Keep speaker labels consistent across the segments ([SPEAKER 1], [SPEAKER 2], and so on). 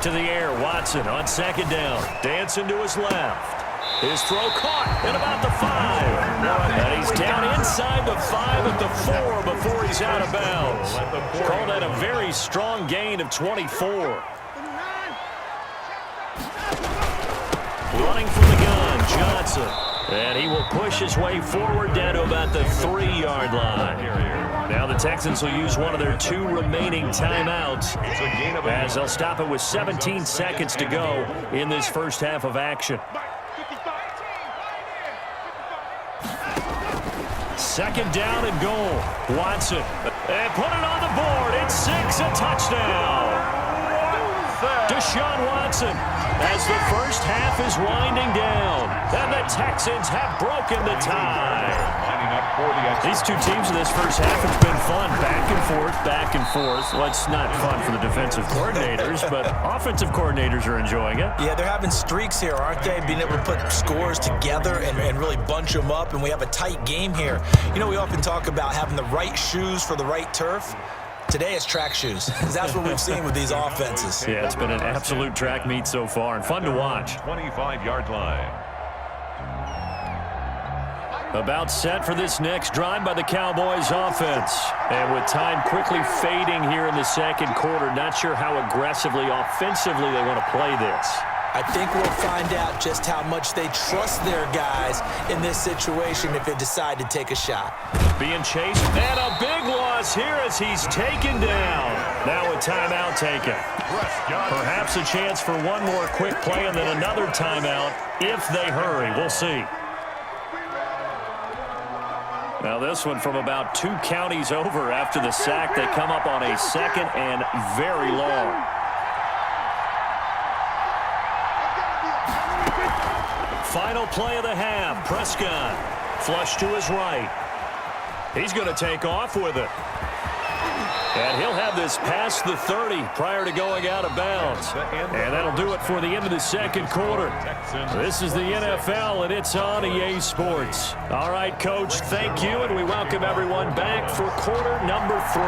[SPEAKER 1] to the air. Watson on second down. Dancing to his left. His throw caught at about the 5. And he's down inside the 5 at the 4 before he's out of bounds. Called that a very strong gain of 24. Running from the gun, Johnson. And he will push his way forward down to about the 3-yard line. Now the Texans will use one of their 2 remaining timeouts as they'll stop it with 17 seconds to go in this first half of action. Second down and goal. Watson. And put it on the board. It's 6, a touchdown. Deshaun Watson as the first half is winding down. And the Texans have broken the tie. These two teams in this first half, it's been fun. Back and forth, back and forth. Well, it's not fun for the defensive coordinators, but offensive coordinators are enjoying it.
[SPEAKER 2] Yeah, they're having streaks here, aren't they? Being able to put scores together and really bunch them up, and we have a tight game here. You know, we often talk about having the right shoes for the right turf. Today it's track shoes. That's what we've seen with these offenses.
[SPEAKER 1] Yeah, it's been an absolute track meet so far and fun to watch.
[SPEAKER 3] 25-yard line.
[SPEAKER 1] About set for this next drive by the Cowboys offense. And with time quickly fading here in the second quarter, not sure how aggressively, offensively they want to play this.
[SPEAKER 2] I think we'll find out just how much they trust their guys in this situation if they decide to take a shot.
[SPEAKER 1] Being chased, and a big loss here as he's taken down. Now a timeout taken. Perhaps a chance for one more quick play and then another timeout if they hurry. We'll see. Now this one from about 2 counties over after the sack. They come up on a second and very long. Final play of the half. Prescott flush to his right. He's going to take off with it. And he'll have this past the 30 prior to going out of bounds. And that'll do it for the end of the second quarter. This is the NFL, and it's on EA Sports. All right, Coach, thank you, and we welcome everyone back for quarter number 3.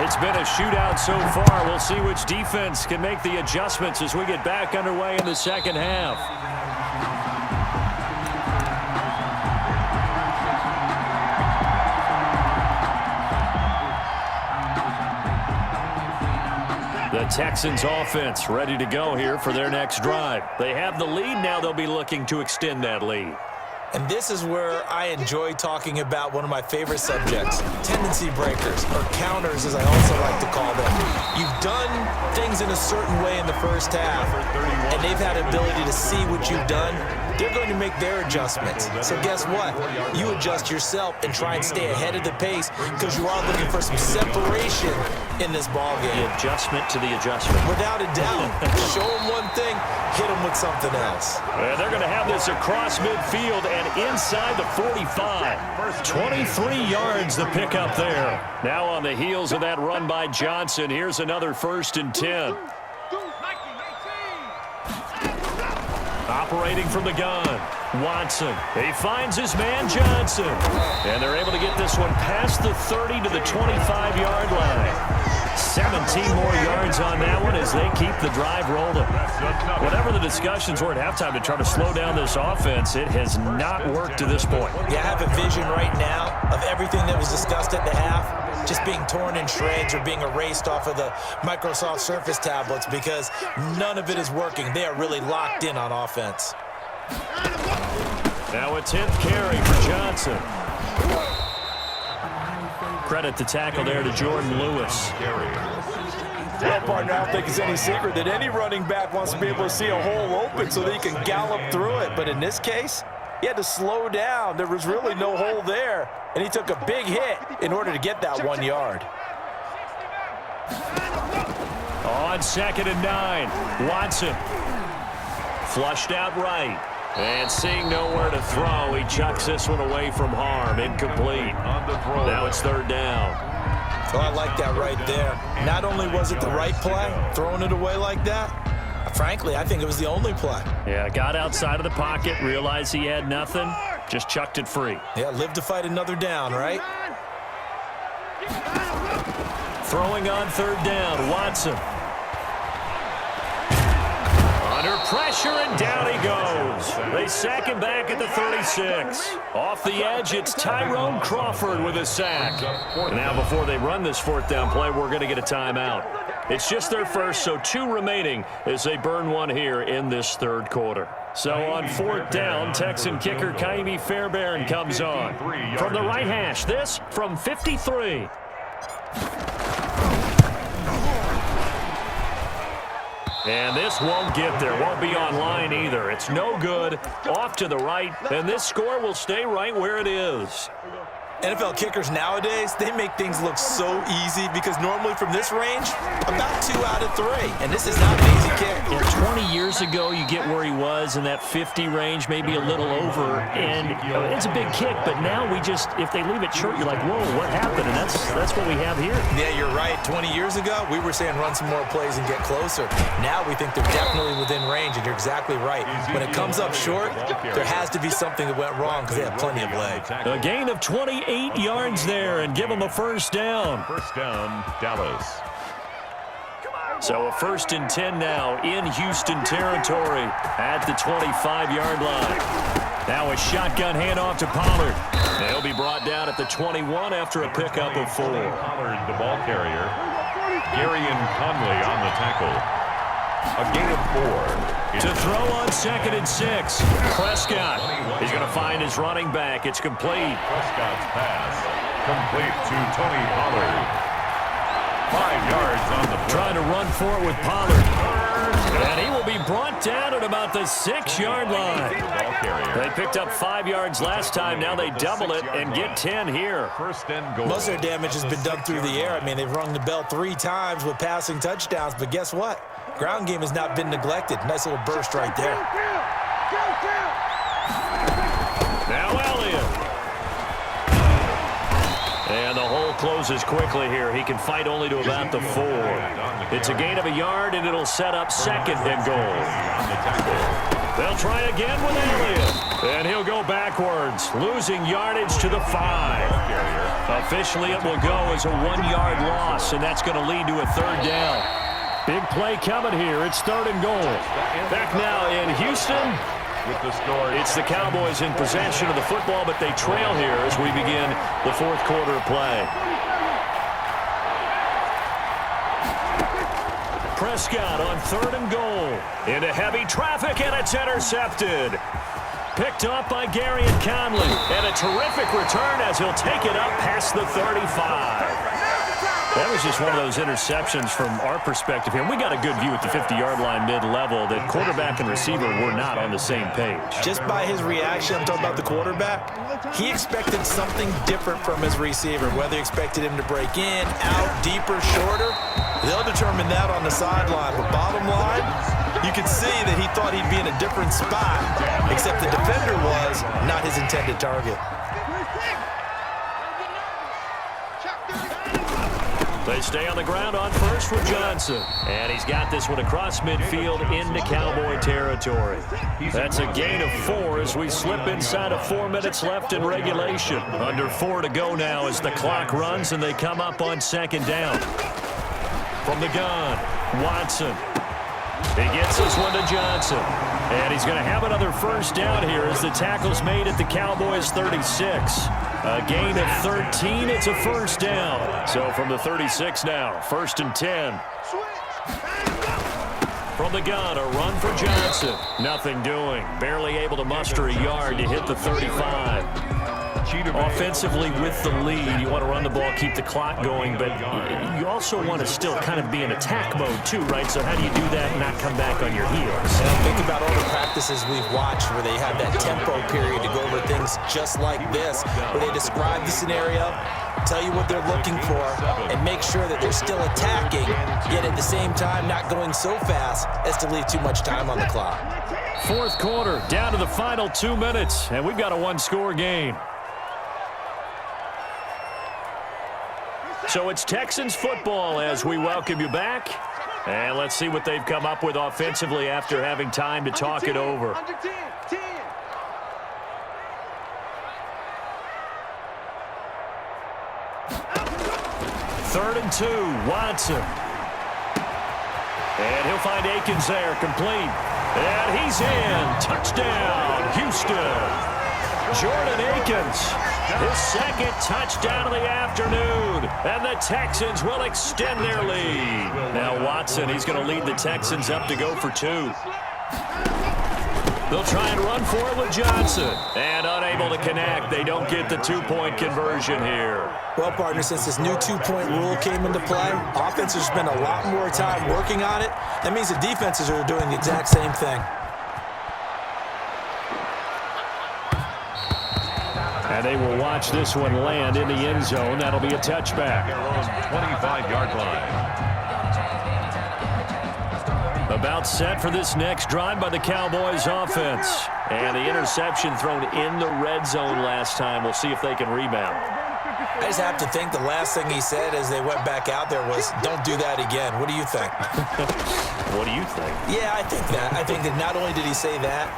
[SPEAKER 1] It's been a shootout so far. We'll see which defense can make the adjustments as we get back underway in the second half. The Texans offense ready to go here for their next drive. They have the lead now. They'll be looking to extend that lead.
[SPEAKER 2] And this is where I enjoy talking about one of my favorite subjects, tendency breakers, or counters as I also like to call them. You've done things in a certain way in the first half, and they've had ability to see what you've done. They're going to make their adjustments. So guess what? You adjust yourself and try and stay ahead of the pace because you are looking for some separation in this ballgame.
[SPEAKER 1] The adjustment to the adjustment.
[SPEAKER 2] Without a doubt. Show them one thing, hit them with something else.
[SPEAKER 1] And they're going to have this across midfield and inside the 45. 23 yards the pick up there. Now on the heels of that run by Johnson, here's another 1st and 10. Operating from the gun, Watson. He finds his man Johnson. And they're able to get this one past the 30 to the 25-yard line. 17 more yards on that one as they keep the drive rolling. Whatever the discussions were at halftime to try to slow down this offense, it has not worked to this point.
[SPEAKER 2] Yeah, I have a vision right now of everything that was discussed at the half just being torn in shreds or being erased off of the Microsoft Surface tablets because none of it is working. They are really locked in on offense.
[SPEAKER 1] Now a 10th carry for Johnson. Credit the tackle there to Jordan Lewis.
[SPEAKER 4] Well, partner, I don't think it's any secret that any running back wants to be able to see a hole open so that he can gallop through it. But in this case, he had to slow down. There was really no hole there, and he took a big hit in order to get that 1 yard.
[SPEAKER 1] On 2nd and 9, Watson. Flushed out right. And seeing nowhere to throw, he chucks this one away from harm. Incomplete. Now it's 3rd down.
[SPEAKER 2] Oh, I like that right there. Not only was it the right play, throwing it away like that, frankly, I think it was the only play.
[SPEAKER 1] Yeah, got outside of the pocket, realized he had nothing, just chucked it free.
[SPEAKER 2] Yeah, live to fight another down, right?
[SPEAKER 1] Throwing on 3rd down, Watson. Under pressure, and down he goes. They sack him back at the 36. Off the edge, it's Tyrone Crawford with a sack. Now, before they run this fourth down play, we're going to get a timeout. It's just their first, so 2 remaining as they burn one here in this third quarter. So on fourth down, Texan kicker Kaimi Fairbairn comes on. From the right hash, this from 53. And this won't get there, won't be on line either. It's no good, off to the right, and this score will stay right where it is.
[SPEAKER 2] NFL kickers nowadays, they make things look so easy because normally from this range, about 2 out of 3. And this is not an easy kick.
[SPEAKER 1] Yeah, 20 years ago, you get where he was in that 50 range, maybe a little over. And it's a big kick, but now we just, if they leave it short, you're like, whoa, what happened? And that's what we have here.
[SPEAKER 2] Yeah, you're right. 20 years ago, we were saying run some more plays and get closer. Now we think they're definitely within range, and you're exactly right. When it comes up short, there has to be something that went wrong because they have plenty of leg.
[SPEAKER 1] A gain of 28 yards there and give them a first down.
[SPEAKER 3] First down, Dallas.
[SPEAKER 1] So a 1st and 10 now in Houston territory at the 25-yard line. Now a shotgun handoff to Pollard. They'll be brought down at the 21 after a pickup of 4.
[SPEAKER 3] Pollard, the ball carrier. Gary and Conley on the tackle. A gain of 4.
[SPEAKER 1] To throw on 2nd and 6. Prescott. He's going to find his running back. It's complete.
[SPEAKER 3] Prescott's pass complete to Tony Pollard. 5 yards on the play.
[SPEAKER 1] Trying to run for it with Pollard. And he will be brought down at about the 6-yard line. They picked up 5 yards last time. Now they double it and get 10 here.
[SPEAKER 3] First and goal.
[SPEAKER 2] Most of their damage has been done through the air. I mean, they've rung the bell 3 times with passing touchdowns. But guess what? Ground game has not been neglected. Nice little burst right there.
[SPEAKER 1] Now Elliott. And the hole closes quickly here. He can fight only to about the 4. It's a gain of a yard, and it'll set up 2nd and goal. They'll try again with Elliott. And he'll go backwards, losing yardage to the 5. Officially, it will go as a 1-yard loss, and that's going to lead to a 3rd down. Big play coming here. It's 3rd and goal. Back now in Houston. It's the Cowboys in possession of the football, but they trail here as we begin the 4th quarter of play. Prescott on 3rd and goal. Into heavy traffic, and it's intercepted. Picked up by Gary and Conley. And a terrific return as he'll take it up past the 35. That was just one of those interceptions from our perspective here. We got a good view at the 50-yard line mid-level that quarterback and receiver were not on the same page.
[SPEAKER 2] Just by his reaction, I'm talking about the quarterback, he expected something different from his receiver, whether he expected him to break in, out, deeper, shorter. They'll determine that on the sideline. But bottom line, you can see that he thought he'd be in a different spot, except the defender was not his intended target.
[SPEAKER 1] They stay on the ground on first with Johnson. And he's got this one across midfield into Cowboy territory. That's a gain of 4 as we slip inside of 4 minutes left in regulation. Under 4 to go now as the clock runs and they come up on 2nd down. From the gun, Watson. He gets this one to Johnson. And he's going to have another first down here as the tackle's made at the Cowboys 36. A gain of 13, it's a first down. So from the 36 now, 1st and 10. From the gun, a run for Johnson. Nothing doing. Barely able to muster a yard to hit the 35. Offensively with the lead, you want to run the ball, keep the clock going, but you also want to still kind of be in attack mode too, right? So how do you do that and not come back on your heels?
[SPEAKER 2] And think about all the practices we've watched where they have that tempo period to go over things just like this, where they describe the scenario, tell you what they're looking for, and make sure that they're still attacking, yet at the same time not going so fast as to leave too much time on the clock.
[SPEAKER 1] 4th quarter, down to the final 2 minutes, and we've got a 1-score game. So it's Texans football as we welcome you back. And let's see what they've come up with offensively after having time to talk it over. 3rd and 2, Watson. And he'll find Akins there, complete. And he's in. Touchdown, Houston. Jordan Akins, his second touchdown of the afternoon. And the Texans will extend their lead. Now Watson, he's going to lead the Texans up to go for 2. They'll try and run for it with Johnson. And unable to connect. They don't get the 2-point conversion here.
[SPEAKER 2] Well, partner, since this new 2-point rule came into play, offenses spend a lot more time working on it. That means the defenses are doing the exact same thing.
[SPEAKER 1] And they will watch this one land in the end zone. That'll be a touchback.
[SPEAKER 3] 25-yard line.
[SPEAKER 1] About set for this next drive by the Cowboys offense. And the interception thrown in the red zone last time. We'll see if they can rebound.
[SPEAKER 2] I just have to think the last thing he said as they went back out there was, don't do that again. What do you think?
[SPEAKER 1] What do you think?
[SPEAKER 2] Yeah, I think that. I think that not only did he say that,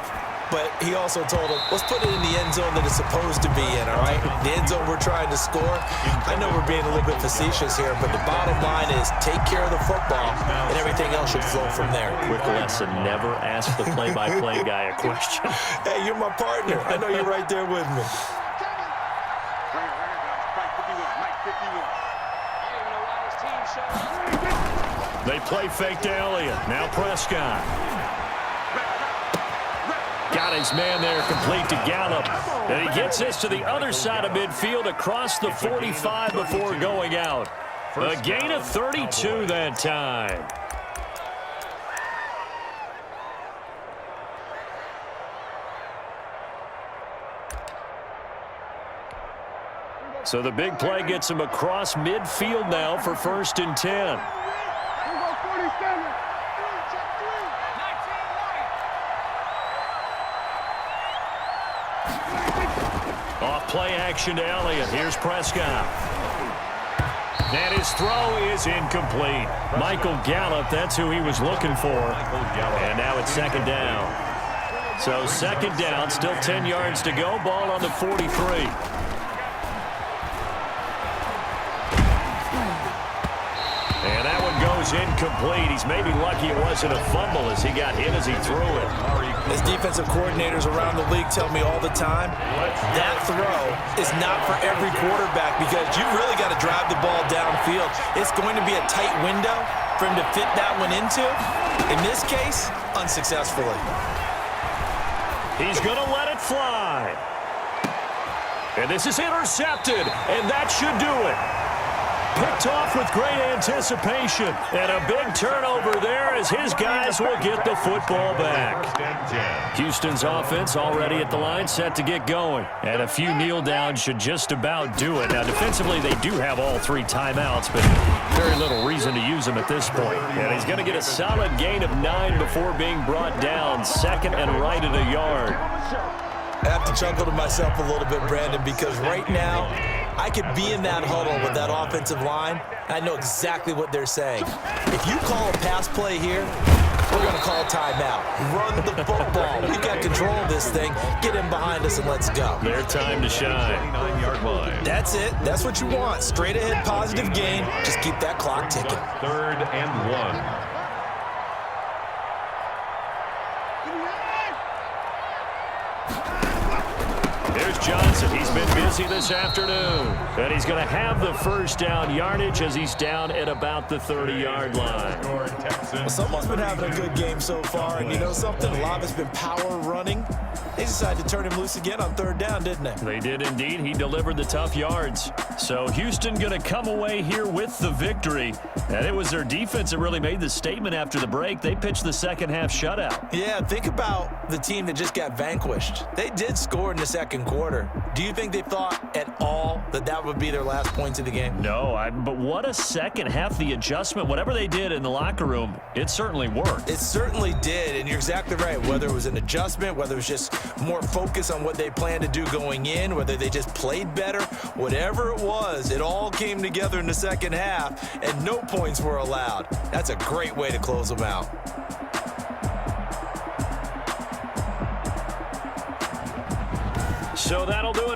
[SPEAKER 2] but he also told him, let's put it in the end zone that it's supposed to be in, all right? The end zone we're trying to score. I know we're being a little bit facetious here, but the bottom line is take care of the football, and everything else should flow from there.
[SPEAKER 1] Quick lesson, never ask the play-by-play guy a question.
[SPEAKER 2] Hey, you're my partner. I know you're right there with me.
[SPEAKER 1] They play fake to Elliott. Now Prescott. Got his man there, complete to Gallup. And he gets this to the other side of midfield across the 45 before going out. A gain of 32 that time. So the big play gets him across midfield now for 1st and 10. Off play action to Elliott. Here's Prescott. And his throw is incomplete. Michael Gallup, that's who he was looking for. And now it's 2nd down. So 2nd down, still 10 yards to go. Ball on the 43. And that one goes incomplete. He's maybe lucky it wasn't a fumble as he got hit as he threw it.
[SPEAKER 2] As defensive coordinators around the league tell me all the time, that throw is not for every quarterback because you've really got to drive the ball downfield. It's going to be a tight window for him to fit that one into. In this case, unsuccessfully.
[SPEAKER 1] He's going to let it fly. And this is intercepted, and that should do it. Picked off with great anticipation. And a big turnover there as his guys will get the football back. Houston's offense already at the line, set to get going. And a few kneel downs should just about do it. Now, defensively, they do have all 3 timeouts, but very little reason to use them at this point. And he's going to get a solid gain of 9 before being brought down. 2nd and right at a yard.
[SPEAKER 2] I have to chuckle to myself a little bit, Brandon, because right now, I could be in that huddle with that offensive line. I know exactly what they're saying. If you call a pass play here, we're going to call timeout. Run the football. We've got control of this thing. Get in behind us and let's go.
[SPEAKER 1] Their time to shine.
[SPEAKER 3] 29-yard line.
[SPEAKER 2] That's it. That's what you want. Straight ahead positive gain. Just keep that clock ticking.
[SPEAKER 3] 3rd and 1.
[SPEAKER 1] There's Johnson. He's been busy this afternoon. And he's going to have the 1st down yardage as he's down at about the 30-yard line.
[SPEAKER 2] Well, someone's been having a good game so far, and you know something? A lot of it's been power running. They decided to turn him loose again on 3rd down, didn't they?
[SPEAKER 1] They did indeed. He delivered the tough yards. So Houston going to come away here with the victory. And it was their defense that really made the statement after the break. They pitched the second half shutout.
[SPEAKER 2] Yeah, think about the team that just got vanquished. They did score in the 2nd quarter. Do you think they thought at all that that would be their last points of the game?
[SPEAKER 1] No, but what a second half. The adjustment, whatever they did in the locker room, it certainly worked.
[SPEAKER 2] It certainly did, and you're exactly right. Whether it was an adjustment, whether it was just more focus on what they planned to do going in, whether they just played better, whatever it was, it all came together in the 2nd half, and no points were allowed. That's a great way to close them out.
[SPEAKER 1] So that'll do it.